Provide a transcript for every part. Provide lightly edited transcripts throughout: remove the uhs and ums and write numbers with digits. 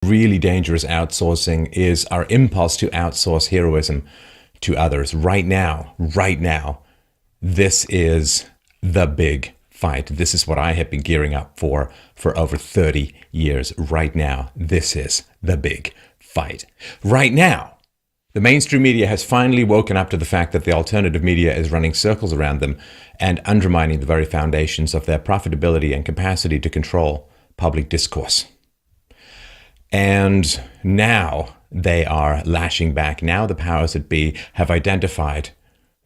really dangerous outsourcing is our impulse to outsource heroism to others. Right now, this is the big fight. This is what I have been gearing up for over 30 years. Right now, this is the big fight. Right now, the mainstream media has finally woken up to the fact that the alternative media is running circles around them and undermining the very foundations of their profitability and capacity to control public discourse. And now they are lashing back. Now the powers that be have identified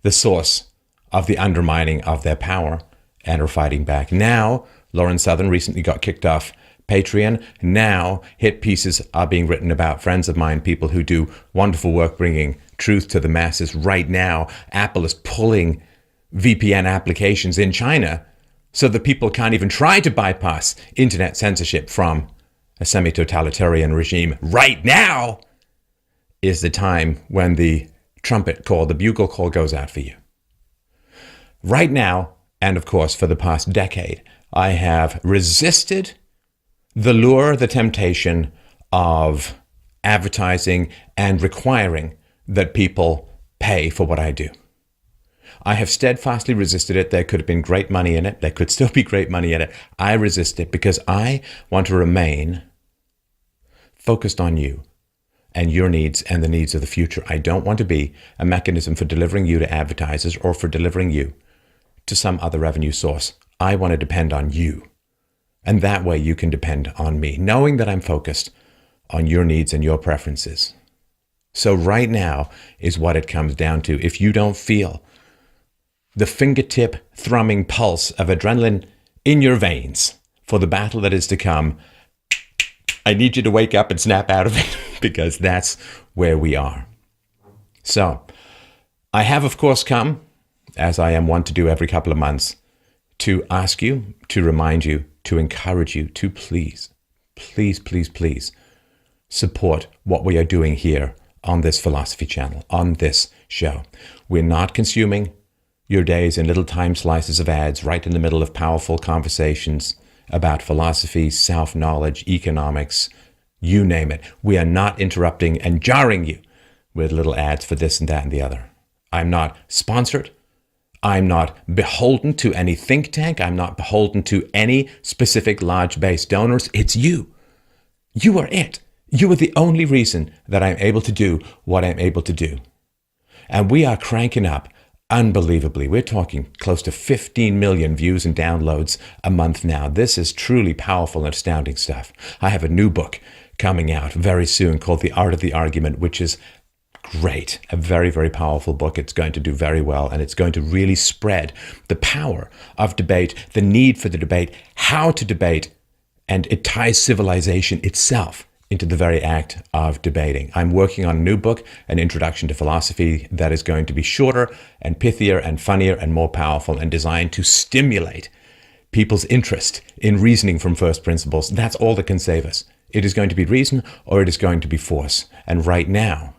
the source of the undermining of their power and are fighting back. Now, Lauren Southern recently got kicked off Patreon. Now, hit pieces are being written about friends of mine, people who do wonderful work bringing truth to the masses. Right now, Apple is pulling VPN applications in China so that people can't even try to bypass internet censorship from a semi-totalitarian regime. Right now is the time when the trumpet call, the bugle call goes out for you. Right now, and of course for the past decade, I have resisted the lure, the temptation of advertising and requiring that people pay for what I do. I have steadfastly resisted it. There could have been great money in it. There could still be great money in it. I resist it because I want to remain focused on you and your needs and the needs of the future. I don't want to be a mechanism for delivering you to advertisers or for delivering you to some other revenue source. I want to depend on you. And that way you can depend on me, knowing that I'm focused on your needs and your preferences. So right now is what it comes down to. If you don't feel the fingertip thrumming pulse of adrenaline in your veins for the battle that is to come, I need you to wake up and snap out of it because that's where we are. So I have, of course, come, as I am wont to do every couple of months, to ask you, to remind you, to encourage you to please support what we are doing here on this philosophy channel, on this show. We're not consuming your days in little time slices of ads right in the middle of powerful conversations about philosophy, self-knowledge, economics, you name it. We are not interrupting and jarring you with little ads for this and that and the other. I'm not sponsored. I'm not beholden to any think tank. I'm not beholden to any specific large base donors. It's you. You are it. You are the only reason that I'm able to do what I'm able to do. And we are cranking up unbelievably. We're talking close to 15 million views and downloads a month now. This is truly powerful and astounding stuff. I have a new book coming out very soon called The Art of the Argument, which is great. A very, very powerful book. It's going to do very well, and it's going to really spread the power of debate, the need for the debate, how to debate, and it ties civilization itself into the very act of debating. I'm working on a new book, An Introduction to Philosophy, that is going to be shorter and pithier and funnier and more powerful and designed to stimulate people's interest in reasoning from first principles. That's all that can save us. It is going to be reason or it is going to be force. And right now,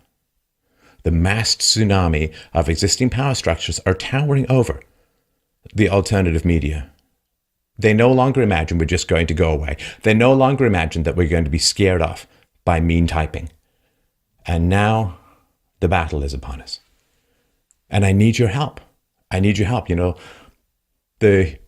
the massed tsunami of existing power structures are towering over the alternative media. They no longer imagine we're just going to go away. They no longer imagine that we're going to be scared off by mean typing. And now the battle is upon us. And I need your help. I need your help. You know, the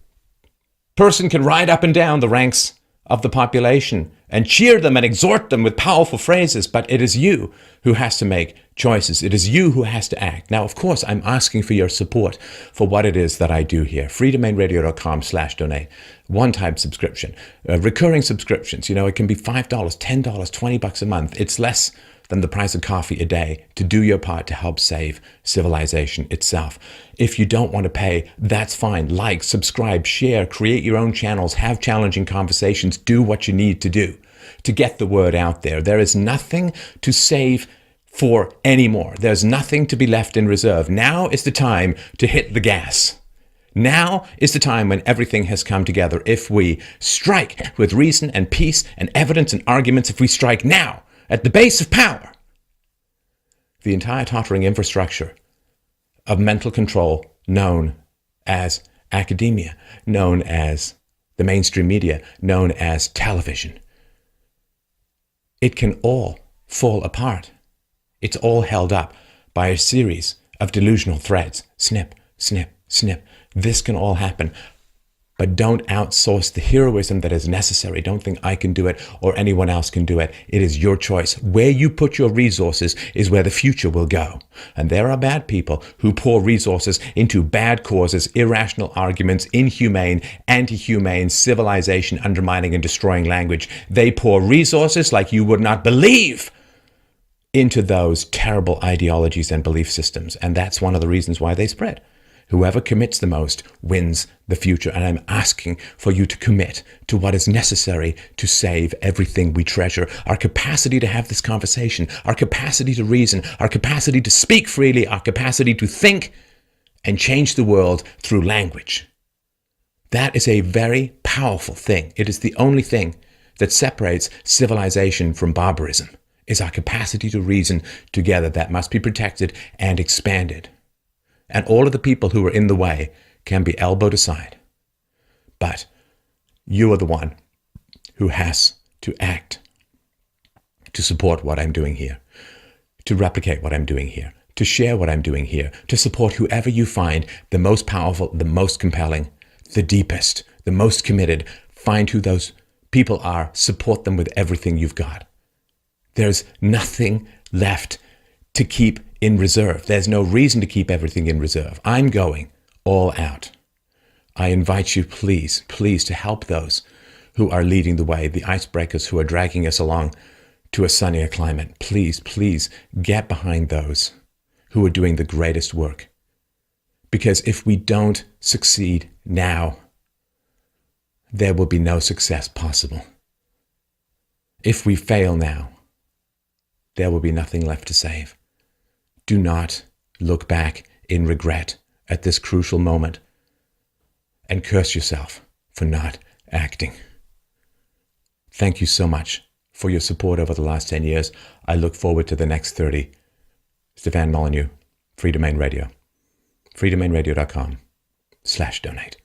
person can ride up and down the ranks of the population and cheer them and exhort them with powerful phrases, but it is you who has to make choices. It is you who has to act. Now, of course, I'm asking for your support for what it is that I do here. freedomainradio.com/donate. One-time subscription, recurring subscriptions. You know, it can be $5, $10, $20 a month. It's less than the price of coffee a day to do your part to help save civilization itself. If you don't want to pay, that's fine. Like, subscribe, share, create your own channels, have challenging conversations, do what you need to do to get the word out there. There is nothing to save for anymore. There's nothing to be left in reserve. Now is the time to hit the gas. Now is the time when everything has come together. If we strike with reason and peace and evidence and arguments, if we strike now, at the base of power, the entire tottering infrastructure of mental control known as academia, known as the mainstream media, known as television, it can all fall apart. It's all held up by a series of delusional threads. Snip, snip, snip. This can all happen. But don't outsource the heroism that is necessary. Don't think I can do it or anyone else can do it. It is your choice. Where you put your resources is where the future will go. And there are bad people who pour resources into bad causes, irrational arguments, inhumane, anti-humane, civilization undermining and destroying language. They pour resources like you would not believe into those terrible ideologies and belief systems. And that's one of the reasons why they spread. Whoever commits the most wins the future. And I'm asking for you to commit to what is necessary to save everything we treasure. Our capacity to have this conversation, our capacity to reason, our capacity to speak freely, our capacity to think and change the world through language. That is a very powerful thing. It is the only thing that separates civilization from barbarism, is our capacity to reason together. That must be protected and expanded. And all of the people who are in the way can be elbowed aside. But you are the one who has to act to support what I'm doing here, to replicate what I'm doing here, to share what I'm doing here, to support whoever you find the most powerful, the most compelling, the deepest, the most committed. Find who those people are, support them with everything you've got. There's nothing left to keep in reserve. There's no reason to keep everything in reserve. I'm going all out. I invite you, please, please, to help those who are leading the way, the icebreakers who are dragging us along to a sunnier climate. Please, please get behind those who are doing the greatest work. Because if we don't succeed now, there will be no success possible. If we fail now, there will be nothing left to save. Do not look back in regret at this crucial moment and curse yourself for not acting. Thank you so much for your support over the last 10 years. I look forward to the next 30. Stefan Molyneux, Free Domain Radio. freedomainradio.com/donate.